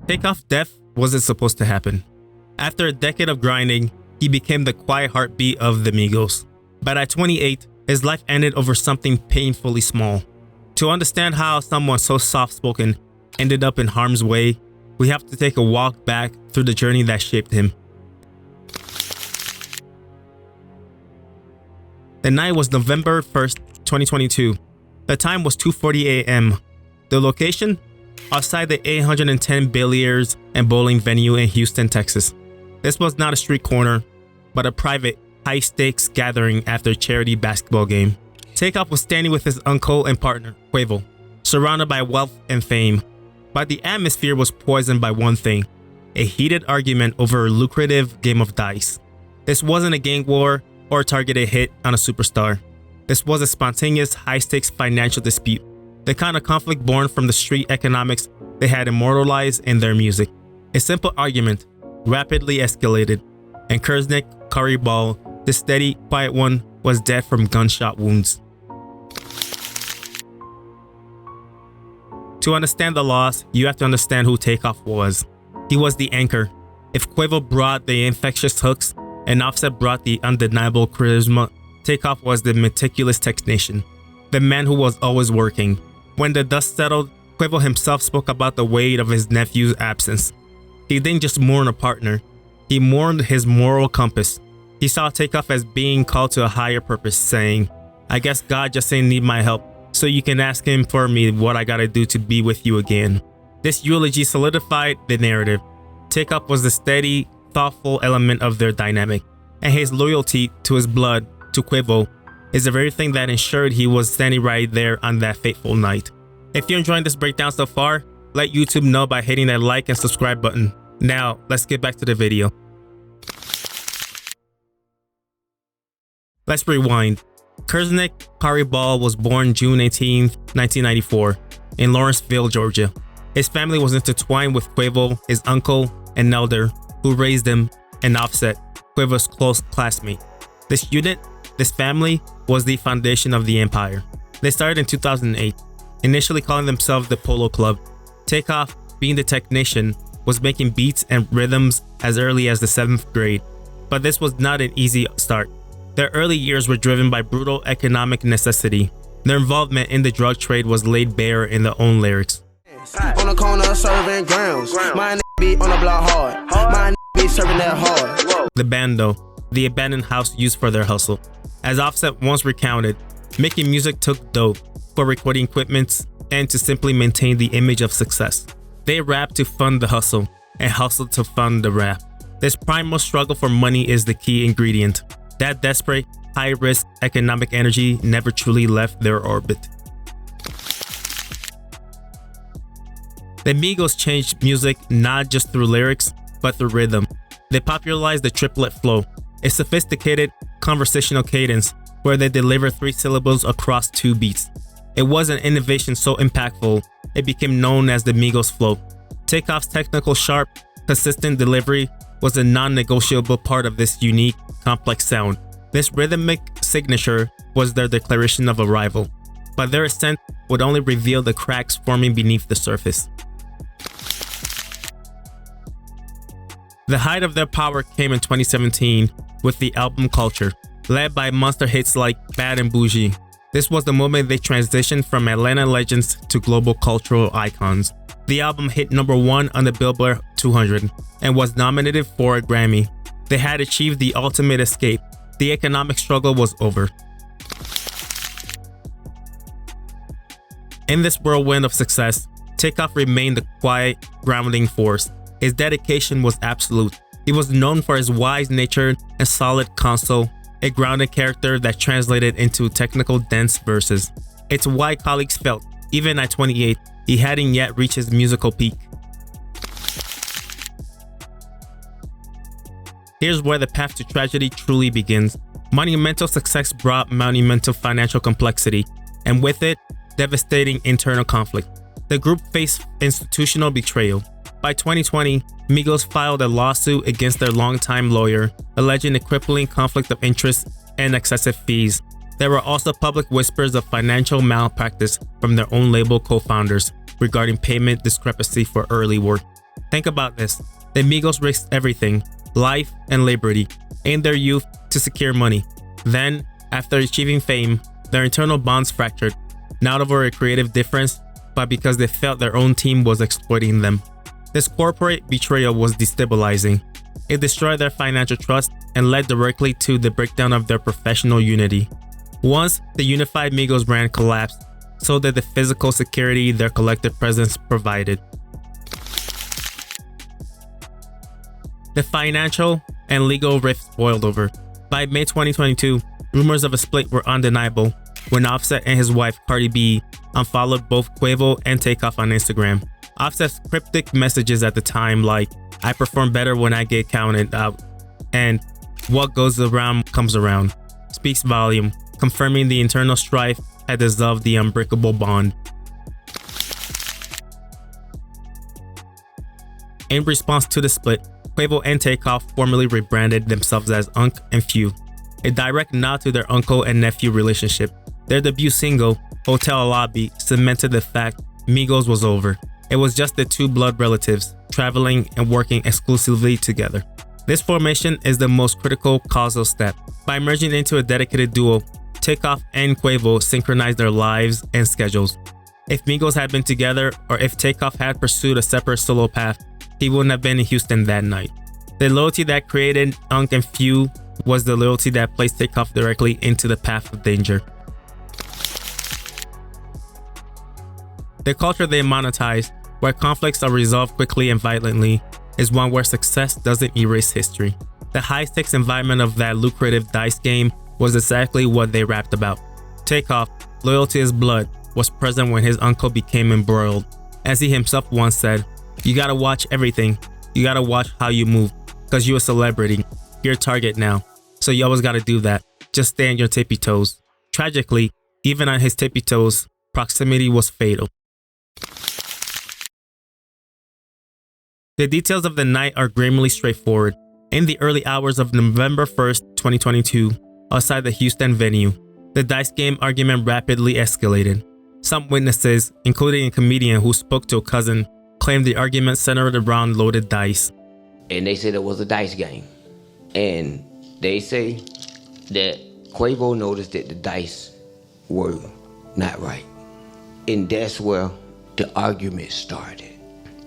Takeoff Death wasn't supposed to happen. After a decade of grinding, he became the quiet heartbeat of the Migos. But at 28, his life ended over something painfully small. To understand how someone so soft-spoken ended up in harm's way, we have to take a walk back through the journey that shaped him. The night was November 1st, 2022. The time was 2:40 a.m. The location? Outside the 810 Billiards and Bowling venue in Houston, Texas. This was not a street corner, but a private, high-stakes gathering after a charity basketball game. Takeoff was standing with his uncle and partner, Quavo, surrounded by wealth and fame. But the atmosphere was poisoned by one thing, a heated argument over a lucrative game of dice. This wasn't a gang war or a targeted hit on a superstar. This was a spontaneous, high-stakes financial dispute, the kind of conflict born from the street economics they had immortalized in their music. A simple argument rapidly escalated, and Kirsnick, Khari Ball, the steady, quiet one, was dead from gunshot wounds. To understand the loss, you have to understand who Takeoff was. He was the anchor. If Quavo brought the infectious hooks and Offset brought the undeniable charisma, Takeoff was the meticulous technician, the man who was always working. When the dust settled, Quavo himself spoke about the weight of his nephew's absence. He didn't just mourn a partner, he mourned his moral compass. He saw Takeoff as being called to a higher purpose, saying, "I guess God just ain't need my help, so you can ask him for me what I gotta do to be with you again." This eulogy solidified the narrative. Takeoff was the steady, thoughtful element of their dynamic, and his loyalty to his blood, to Quavo, is the very thing that ensured he was standing right there on that fateful night. If you're enjoying this breakdown so far, let YouTube know by hitting that like and subscribe button. Now, let's get back to the video. Let's rewind. Kirsnick Khari Ball was born June 18, 1994, in Lawrenceville, Georgia. His family was intertwined with Quavo, his uncle and elder, who raised him, and Offset, Quavo's close classmate. This unit, this family, was the foundation of the empire. They started in 2008, initially calling themselves the Polo Club. Takeoff, being the technician, was making beats and rhythms as early as the 7th grade. But this was not an easy start. Their early years were driven by brutal economic necessity. Their involvement in the drug trade was laid bare in their own lyrics. On the corner serving grounds. My be on the block hard. My be serving that hard. The Bando, the abandoned house used for their hustle. As Offset once recounted, making music took dope for recording equipment and to simply maintain the image of success. They rapped to fund the hustle and hustled to fund the rap. This primal struggle for money is the key ingredient. That desperate, high-risk economic energy never truly left their orbit. The Migos changed music not just through lyrics, but through rhythm. They popularized the triplet flow, a sophisticated conversational cadence where they deliver 3 syllables across 2 beats. It was an innovation so impactful, it became known as the Migos flow. Takeoff's technical, sharp, consistent delivery was a non-negotiable part of this unique, complex sound. This rhythmic signature was their declaration of arrival, but their ascent would only reveal the cracks forming beneath the surface. The height of their power came in 2017 with the album Culture, led by monster hits like Bad and Bougie. This was the moment they transitioned from Atlanta legends to global cultural icons. The album hit #1 on the Billboard 200 and was nominated for a Grammy. They had achieved the ultimate escape. The economic struggle was over. In this whirlwind of success, Takeoff remained the quiet, grounding force. His dedication was absolute. He was known for his wise nature and solid console, a grounded character that translated into technical, dense verses. It's why colleagues felt, even at 28, he hadn't yet reached his musical peak. Here's where the path to tragedy truly begins. Monumental success brought monumental financial complexity, and with it, devastating internal conflict. The group faced institutional betrayal. By 2020, Migos filed a lawsuit against their longtime lawyer, alleging a crippling conflict of interest and excessive fees. There were also public whispers of financial malpractice from their own label co-founders regarding payment discrepancy for early work. Think about this. The Migos risked everything, life and liberty, in their youth to secure money. Then, after achieving fame, their internal bonds fractured, not over a creative difference, but because they felt their own team was exploiting them. This corporate betrayal was destabilizing. It destroyed their financial trust and led directly to the breakdown of their professional unity. Once the unified Migos brand collapsed, so did the physical security their collective presence provided. The financial and legal rifts boiled over. By mid-2022, rumors of a split were undeniable when Offset and his wife Cardi B unfollowed both Quavo and Takeoff on Instagram. Offset's cryptic messages at the time, like "I perform better when I get counted out" and "what goes around comes around," speaks volume, confirming the internal strife had dissolved the unbreakable bond. In response to the split, Quavo and Takeoff formally rebranded themselves as Unc Phew, a direct nod to their uncle and nephew relationship. Their debut single, Hotel Lobby, cemented the fact Migos was over. It was just the two blood relatives, traveling and working exclusively together. This formation is the most critical causal step. By merging into a dedicated duo, Takeoff and Quavo synchronized their lives and schedules. If Migos had been together, or if Takeoff had pursued a separate solo path, he wouldn't have been in Houston that night. The loyalty that created Unc Phew was the loyalty that placed Takeoff directly into the path of danger. The culture they monetized, where conflicts are resolved quickly and violently, is one where success doesn't erase history. The high-stakes environment of that lucrative dice game was exactly what they rapped about. Takeoff, loyal to his blood, was present when his uncle became embroiled. As he himself once said, "You gotta watch everything. You gotta watch how you move, cause you're a celebrity. You're a target now. So you always gotta do that. Just stay on your tippy toes." Tragically, even on his tippy toes, proximity was fatal. The details of the night are grimly straightforward. In the early hours of November 1st, 2022, outside the Houston venue, the dice game argument rapidly escalated. Some witnesses, including a comedian who spoke to a cousin, claimed the argument centered around loaded dice. And they said it was a dice game. And they say that Quavo noticed that the dice were not right. And that's where the argument started.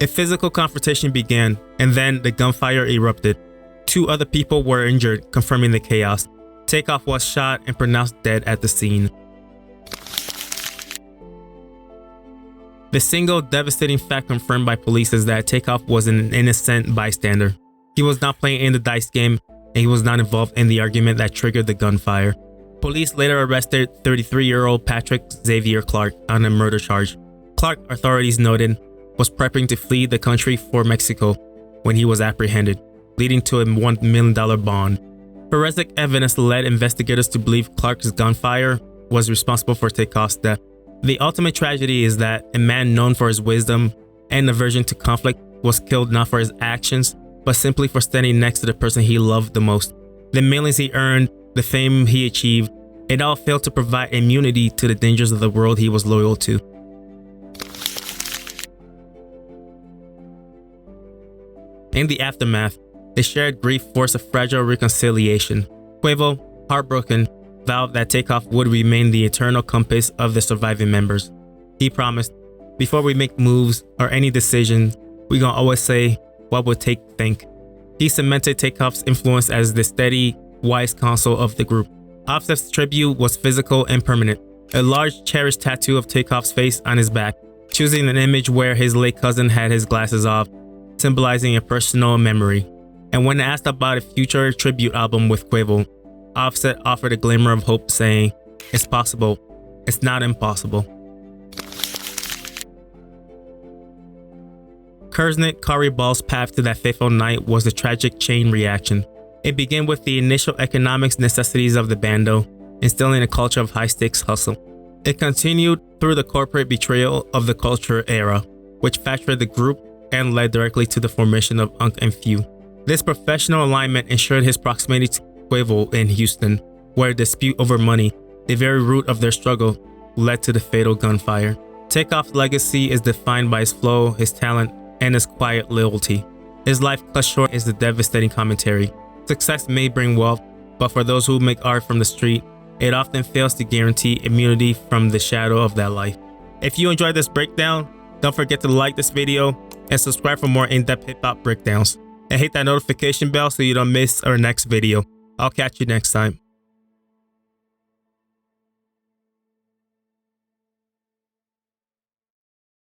A physical confrontation began, and then the gunfire erupted. 2 other people were injured, confirming the chaos. Takeoff was shot and pronounced dead at the scene. The single devastating fact confirmed by police is that Takeoff was an innocent bystander. He was not playing in the dice game, and he was not involved in the argument that triggered the gunfire. Police later arrested 33-year-old Patrick Xavier Clark on a murder charge. Clark, authorities noted, was prepping to flee the country for Mexico when he was apprehended, leading to a $1 million bond. Forensic evidence led investigators to believe Clark's gunfire was responsible for Takeoff's death. The ultimate tragedy is that a man known for his wisdom and aversion to conflict was killed not for his actions, but simply for standing next to the person he loved the most. The millions he earned, the fame he achieved, it all failed to provide immunity to the dangers of the world he was loyal to. In the aftermath, the shared grief forced a fragile reconciliation. Quavo, heartbroken, vowed that Takeoff would remain the eternal compass of the surviving members. He promised, "Before we make moves or any decisions, we gonna always say, what would Take think?" He cemented Takeoff's influence as the steady, wise counsel of the group. Offset's tribute was physical and permanent, a large cherished tattoo of Takeoff's face on his back, choosing an image where his late cousin had his glasses off, symbolizing a personal memory. And when asked about a future tribute album with Quavo, Offset offered a glimmer of hope, saying, "It's possible. It's not impossible." Kirsnick Khari Ball's path to that fateful night was a tragic chain reaction. It began with the initial economics necessities of the Bando, instilling a culture of high-stakes hustle. It continued through the corporate betrayal of the culture era, which fractured the group and led directly to the formation of Unc Phew. This professional alignment ensured his proximity to Quavo in Houston, where a dispute over money, the very root of their struggle, led to the fatal gunfire. Takeoff's legacy is defined by his flow, his talent, and his quiet loyalty. His life cut short is the devastating commentary. Success may bring wealth, but for those who make art from the street, it often fails to guarantee immunity from the shadow of that life. If you enjoyed this breakdown, don't forget to like this video and subscribe for more in-depth hip-hop breakdowns. And hit that notification bell so you don't miss our next video. I'll catch you next time.